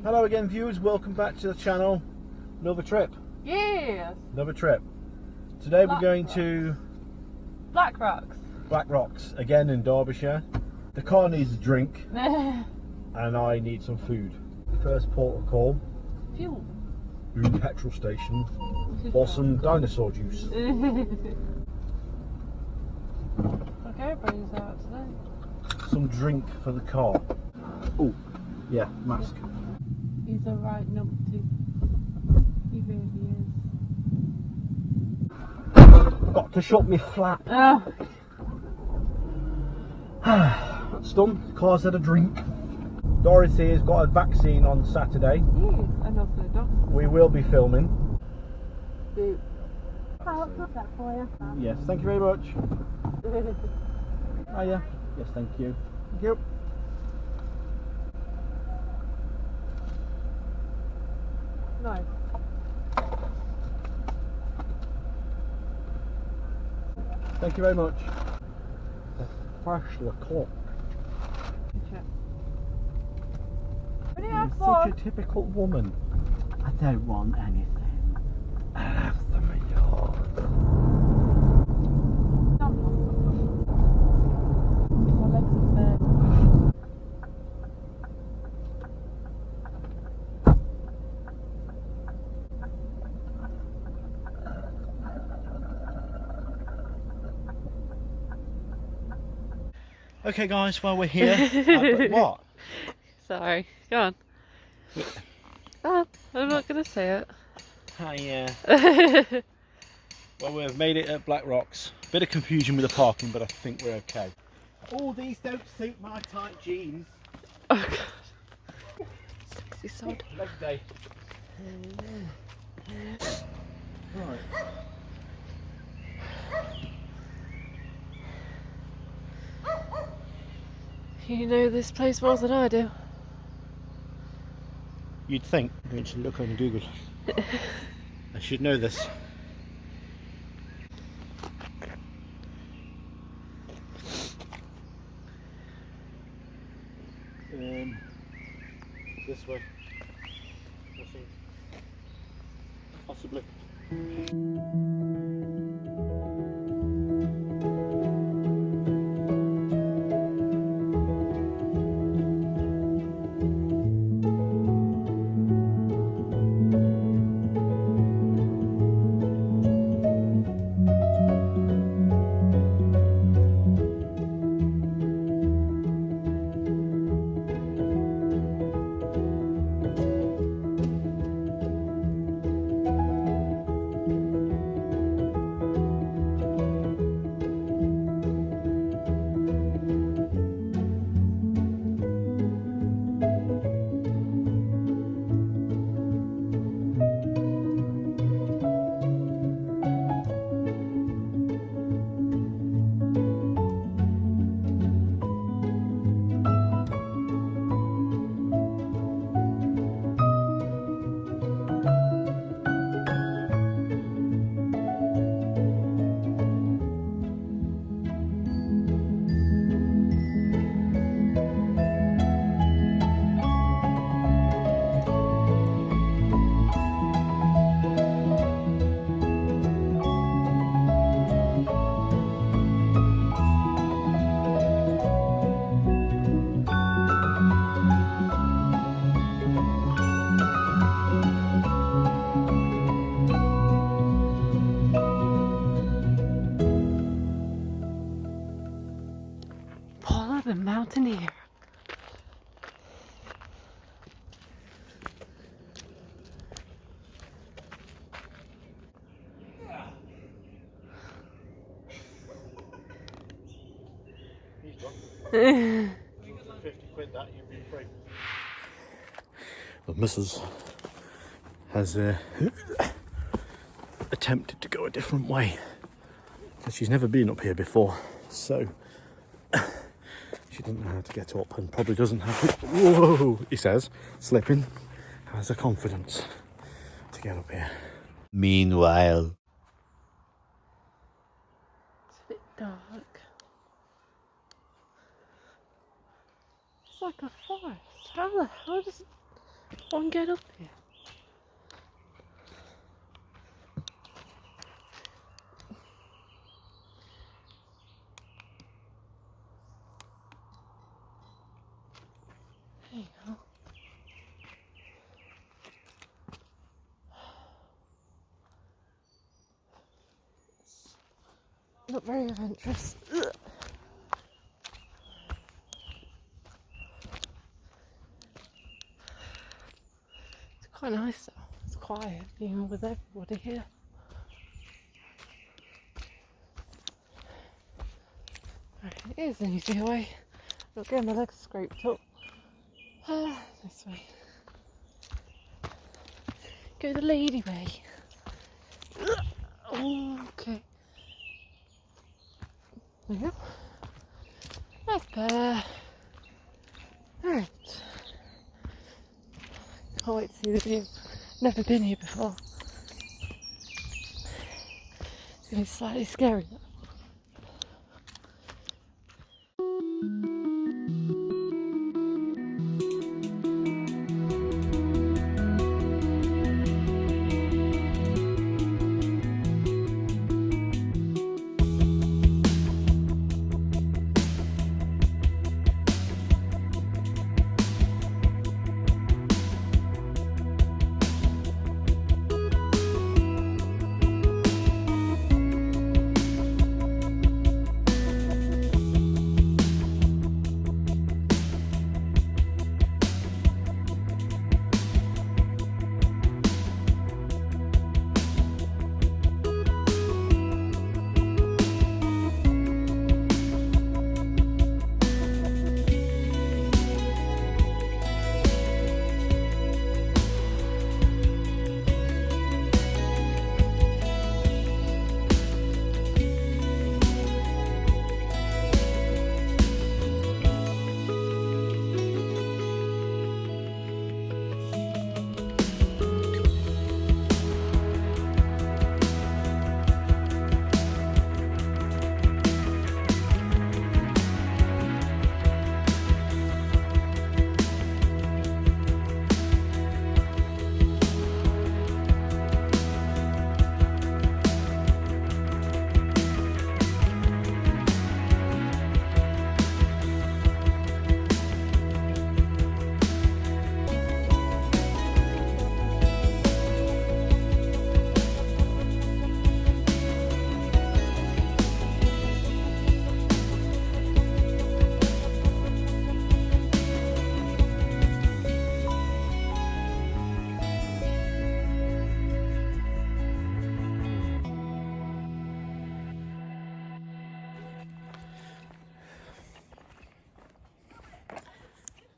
Hello again viewers, welcome back to the channel. Another trip. Yes. Another trip. Today we're going to Black Rocks. Black Rocks, again in Derbyshire. The car needs a drink and I need some food. First port of call, Fuel. petrol station for some dinosaur juice. Okay, everybody's out today. Some drink for the car. Oh, yeah, mask. He's a right numpty. He really is. Got to shut me flap. Oh. That's done. The car's had a drink. Dorothy has got a vaccine on Saturday. Yes, and also doctor. We will be filming. Boop. I'll put that for you. Yes, thank you very much. Oh yeah. Yes, thank you. Thank you. No. Thank you very much. The freshly cooked. What do you You're ask for? such a typical woman. I don't want anything. I have them in yours. My legs are bare. Okay guys, well we're here. What? Sorry. Go on. Oh, I'm not going to say it. Hi, well we've made it at Black Rocks. Bit of confusion with the parking, but I think we're okay. Oh, these don't suit my tight jeans. Oh god. Sexy sod. Leg day. Right. You know this place more than I do. You'd think. I'm going to look on Google. I should know this. This way. I think. Possibly. Paula the Mountaineer. £50 that you'd be free. Well, Mrs. has attempted to go a different way because she's never been up here before, so she doesn't know how to get up and probably doesn't have, whoa, he says, slipping, has the confidence to get up here. Meanwhile, It's a bit dark. It's like a forest. How the hell does it... on, get up here. There you go. Not very adventurous. Ugh. It's quite nice though. It's quiet being with everybody here. Right, it is an easy way. Not getting my legs scraped up. This way. Go the lady way. Okay. There you go. That's better. Alright. Can't wait to see the view. Never been here before. It's going to be slightly scary though.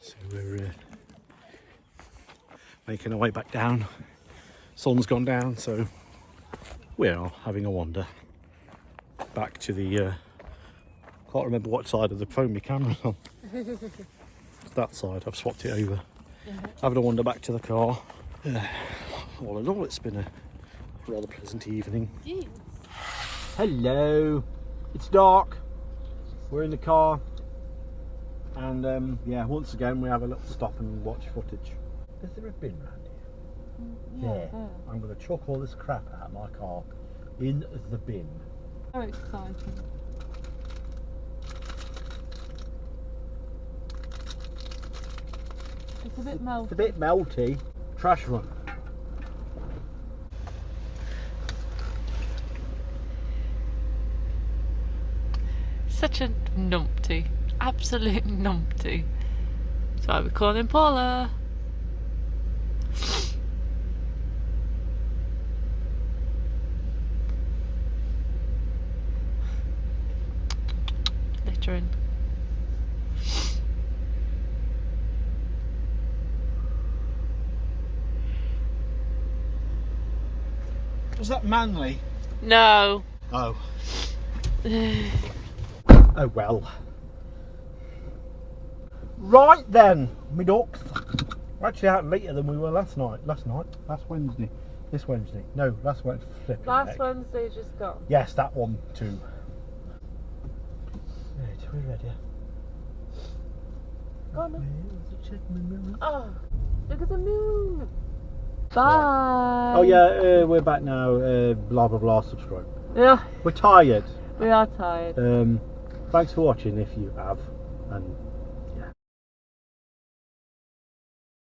So we're making our way back down. Sun's gone down, so we are having a wander back to the can't remember what side of the phone my camera's on. It's that side, I've swapped it over. Having a wander back to the car. All in all, it's been a rather pleasant evening. Yes. Hello, it's dark, we're in the car, and yeah, once again we have a little stop and watch footage. Is there a bin round here? Yeah. I'm going to chuck all this crap out of my car in the bin. So exciting. It's a bit melty. It's a bit melty. Trash run. Such a numpty. Absolute numpty. That's why we call him Paula. Littering. Was that Manly? No. Oh. Oh well. Right then, me ducks. We're actually out later than we were last night. Last Wednesday. This Wednesday. No, last Wednesday. Last Wednesday just gone. Yes, that one too. Right, we're ready. Go on then. Check my mirror. Oh, look at the moon. Bye. Oh yeah, we're back now. Blah blah blah. Subscribe. Yeah, We're tired. we are tired. Thanks for watching if you have, and